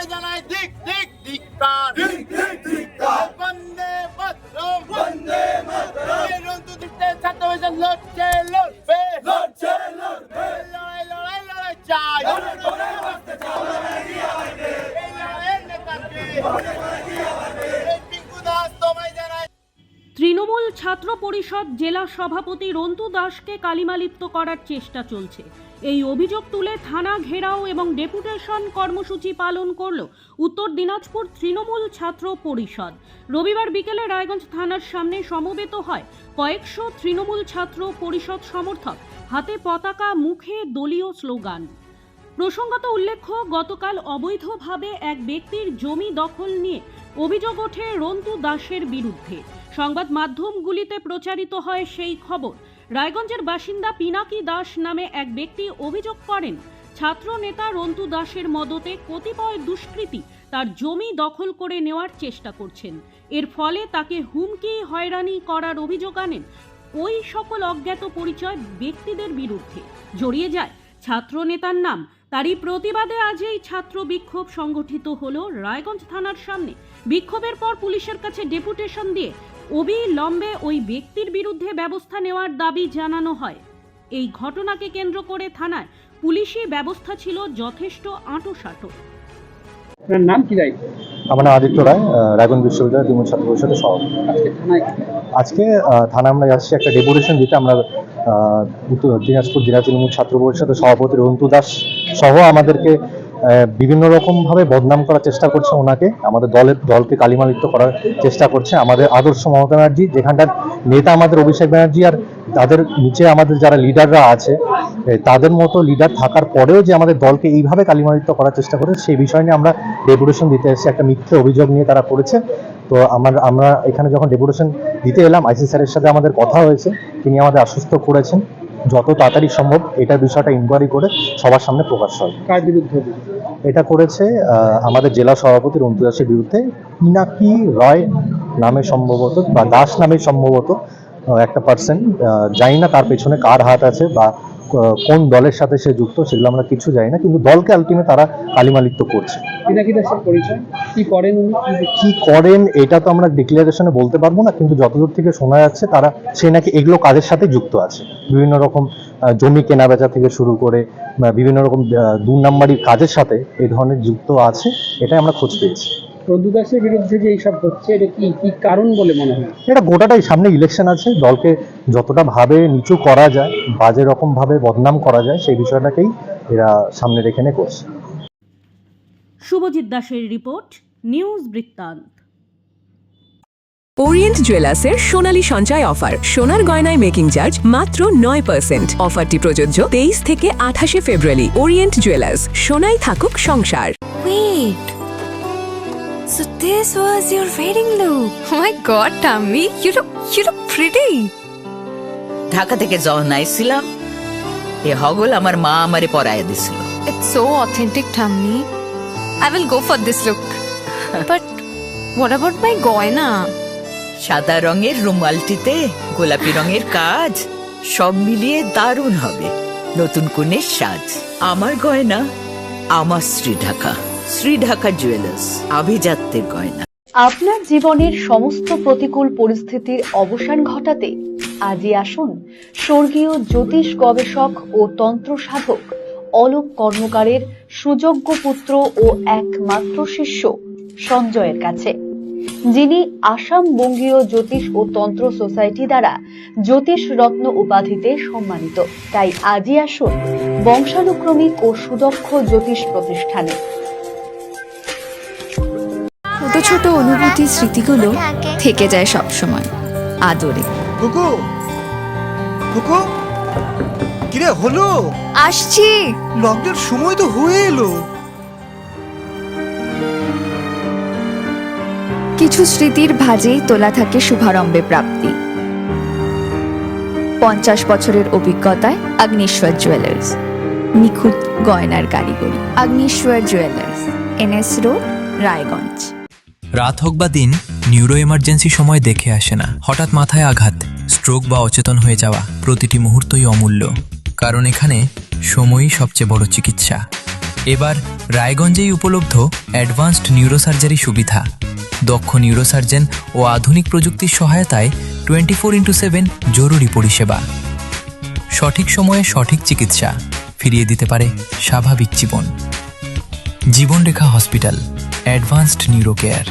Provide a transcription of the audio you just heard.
তোমায় জানাই দিক দিক ধিক্কার। বন্দে মাতরম, বন্দে মাতরম। রন্তু দিতে ছাত্র পরিষদ লড়ছে লড়বে, লড়ছে লড়বে। লড়াই লড়াই লড়াই চাই, এই লড়াইয়ের নেতাকে এই টিঙ্কু দাস তোমায় জানাই। তৃণমূল ছাত্র পরিষদ জেলা সভাপতি রন্তু দাসকে কালিমালিপ্ত করার চেষ্টা চলছে। এই অভিযোগ তুলে থানা ঘেরাও এবং ডেপুটেশন কর্মসূচি পালন করল উত্তর দিনাজপুর তৃণমূল ছাত্র পরিষদ। রবিবার বিকেলে রায়গঞ্জ থানার সামনে সমবেত হয় কয়েকশো তৃণমূল ছাত্র পরিষদ সমর্থক, হাতে পতাকা, মুখে দলীয় স্লোগান। প্রসঙ্গত উল্লেখ্য, গতকাল অবৈধভাবে এক ব্যক্তির জমি দখল নিয়ে অভিযোগ ওঠে রন্তু দাসের বিরুদ্ধে। সংবাদ মাধ্যমগুলিতে প্রচারিত হয় সেই খবর। রায়গঞ্জের বাসিন্দা পিনাকি দাস নামে এক ব্যক্তি অভিযোগ করেন, ছাত্র নেতা রন্তু দাসের মদতে কতিপয় দুষ্কৃতী তার জমি দখল করে নেওয়ার চেষ্টা করছেন। এর ফলে তাকে হুমকি, হয়রানি করার অভিযোগ আনেন ওই সকল অজ্ঞাত পরিচয় ব্যক্তিদের বিরুদ্ধে। জড়িয়ে যায় ছাত্র নেতার নাম। তারই প্রতিবাদে আজ এই ছাত্র বিক্ষোভ সংগঠিত হলো রায়গঞ্জ থানার সামনে। বিক্ষোভের পর পুলিশের কাছে ডেপুটেশন দিয়ে অবিলম্বে ওই ব্যক্তির বিরুদ্ধে ব্যবস্থা নেওয়ার দাবি জানানো হয়। এই ঘটনাকে কেন্দ্র করে থানায় পুলিশি ব্যবস্থা ছিল যথেষ্ট আঁটোসাঁটো। আপনার নাম কি দায়িত্ব? আমার নাম আদিত্য রায়, রায়গঞ্জ বিশ্ববিদ্যালয় তৃণমূল ছাত্র পরিষদের সভাপতি। আজকে থানা আমরা যাচ্ছি একটা ডেপুটেশন দিতে। আমরা উত্তর দিনাজপুর জেলা তৃণমূল ছাত্র পরিষদের সভাপতি রন্তু দাস সহ আমাদেরকে বিভিন্ন রকমভাবে বদনাম করার চেষ্টা করছে। ওনাকে, আমাদের দলকে কালিমালিপ্ত করার চেষ্টা করছে। আমাদের আদর্শ মমতা ব্যানার্জি, যেখানটার নেতা আমাদের অভিষেক ব্যানার্জি, আর তাদের নিচে আমাদের যারা লিডাররা আছে, তাদের মতো লিডার থাকার পরেও যে আমাদের দলকে এইভাবে কালিমালিপ্ত করার চেষ্টা করে, সেই বিষয় নিয়ে আমরা ডেপুটেশন দিতে এসেছি। একটা মিথ্যে অভিযোগ নিয়ে তারা করেছে। তো আমরা এখানে যখন ডেপুটেশন দিতে এলাম, আইসি স্যারের সাথে আমাদের কথা হয়েছে। তিনি আমাদের আশ্বস্ত করেছেন যত তাড়াতাড়ি সম্ভব এটার বিষয়টা ইনকোয়ারি করে সবার সামনে প্রকাশ হয়। কার বিরুদ্ধে? এটা করেছে আমাদের জেলা সভাপতি রন্তু দাসের বিরুদ্ধে। পিনাকি রয় নামে সম্ভবত, বা দাস নামে সম্ভবত একটা পার্সন, জানি না তার পেছনে কার হাত আছে বা কোন দলের সাথে সে যুক্ত, সেগুলো আমরা কিছু জানি না, কিন্তু দলকে আলটিমেট তারা কালিমালিপ্ত করছে। পিনাকি দাসের পরিচয় কি করেন উনি? কি করেন এটা তো আমরা ডিক্লারেশনে বলতে পারবো না, কিন্তু যতদূর থেকে শোনা যাচ্ছে সে নাকি এগুলো কাজের সাথে যুক্ত আছে। বিভিন্ন রকম জমি কেনা বেচা থেকে শুরু করে বিভিন্ন রকম 2 নাম্বারি কাজের সাথে এই ধরনের যুক্ত আছে, এটাই আমরা খোঁজ পেয়েছি। রন্তু দাসের বিরুদ্ধে যে এইসব হচ্ছে, এটা কি কারণ বলে মনে হয়? এটা গোটাটাই, সামনে ইলেকশন আছে, দলকে যতটা ভাবে নিচু করা যায়, বাজে রকম ভাবে বদনাম করা যায়, সেই বিষয়টাকেই এরা সামনে রেখে নিয়ে করছে। শুভজিৎ দাসের রিপোর্ট, নিউজ বৃত্তান্ত। ওরিয়েন্ট জুয়েলার্সের সোনালী সঞ্চয় অফার। সোনার গয়নায় মেকিং চার্জ মাত্র 9%। অফারটি প্রযোজ্য 23 থেকে 28 ফেব্রুয়ারি। ওরিয়েন্ট জুয়েলার্স, সোনাই থাকুক সংসার। Wait. So this was your wedding look. Oh my god, Tammy, you look pretty. Dhaka থেকে যখন আইছিলাম, এ হগল আমার মা আমারে পরাইয়া দিছিল। It's so authentic, Tammy. I will go for this look. But what about my goina? সাদা রঙের রুমালটিতে গোলাপি রঙের কাজ, সব মিলিয়ে দারুণ হবে নতুন কনের সাজ। আমার গয়না আমার শ্রীঢাকা জুয়েলার্স, আভিজাত্যের গয়না। আপনার জীবনের সমস্ত প্রতিকূল পরিস্থিতির অবসান ঘটাতে আজই আসুন স্বর্গীয় জ্যোতিষ গবেষক ও তন্ত্র সাধক অলোক কর্মকারের সুযোগ্য পুত্র ও একমাত্র শিষ্য সঞ্জয়ের কাছে, যিনি আসাম বঙ্গীয় জ্যোতিষ ও তন্ত্র সোসাইটি দ্বারা জ্যোতিষ রত্ন উপাধিতে সম্মানিত। তাই আজই আসুন বংশানুক্রমিক ও সুদক্ষ জ্যোতিষ প্রতিষ্ঠানে। ছোট ছোট অনুভূতি, স্মৃতিগুলো থেকে যায় সব সময় আদরে। কুকু কুকু, কিরে হলো? আসছি। লকডাউন সময় তো হয়ে এলো। কিছু স্মৃতির ভাজেই তোলা থাকে শুভারম্ভে প্রাপ্তি। 50 বছরের অভিজ্ঞতায় আগ্নেশ্বর জুয়েলার্স, নিখুঁত গয়নার কারিগরি। Agneshwar jewellers, NS road, Raiganj. রাত হোক বা দিন, নিউরো এমার্জেন্সি সময় দেখে আসে না। হঠাৎ মাথায় আঘাত, স্ট্রোক বা অচেতন হয়ে যাওয়া, প্রতিটি মুহূর্তই অমূল্য। কারণ এখানে সময়ই সবচেয়ে বড় চিকিৎসা। এবার রায়গঞ্জেই উপলব্ধ অ্যাডভান্সড নিউরোসার্জারি সুবিধা। দক্ষ নিউরোসার্জন ও আধুনিক প্রযুক্তির সহায়তায় 24x7 জরুরি পরিষেবা। সঠিক সময়ে সঠিক চিকিৎসা ফিরিয়ে দিতে পারে স্বাভাবিক জীবন। জীবনরেখা হসপিটাল, অ্যাডভান্সড নিউরো কেয়ার।